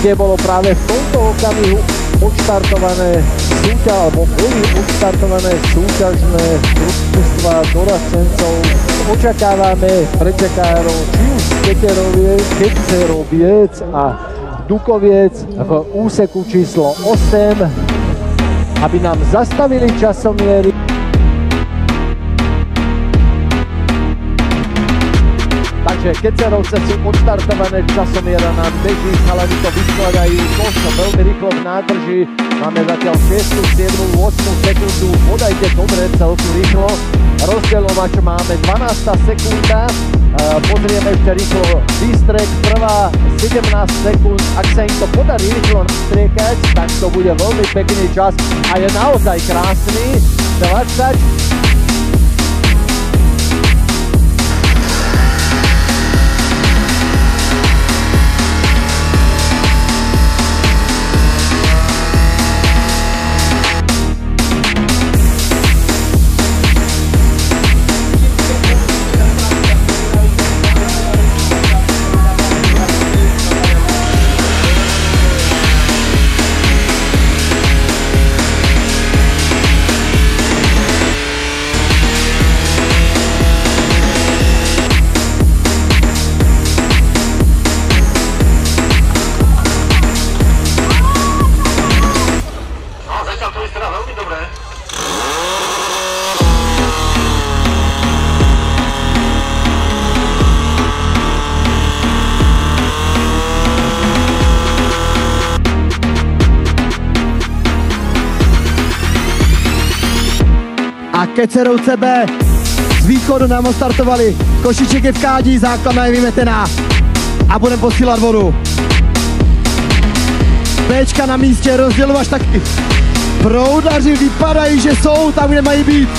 kde bolo práve v tomto okamihu odštartované alebo boli odštartované súťažné družstva doradcencov. Očakávame pretekárov či už Keceroviec a Dukoviec v úseku číslo 8, aby nám zastavili časomiery. Takže Kecerovce sú odštartované, časomiera nám beží, chalani to vyskladajú košo veľmi rýchlo v nádrži. Máme zatiaľ 6., 7., 8. sekundu, podajte dobre, celku rýchlo. Rozdielovač máme 12. sekunda, pozrieme ešte rýchlo výstrek, prvá 17 sekúnd, ak sa im to podarí rýchlo nastriekať, tak to bude veľmi pekný čas a je naozaj krásny. 20. A Kecerovce B z východu nám odstartovali. Košiček je v kádí, základna je vymetená. A budeme posílat vodu. Bčka na místě, rozdělovač taky. Proudaři vypadají, že jsou tam, kde mají být.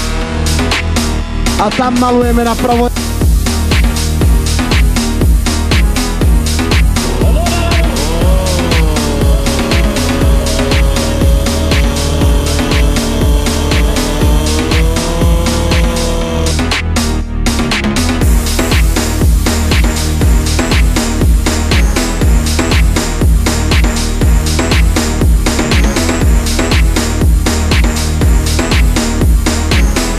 A tam malujeme napravo.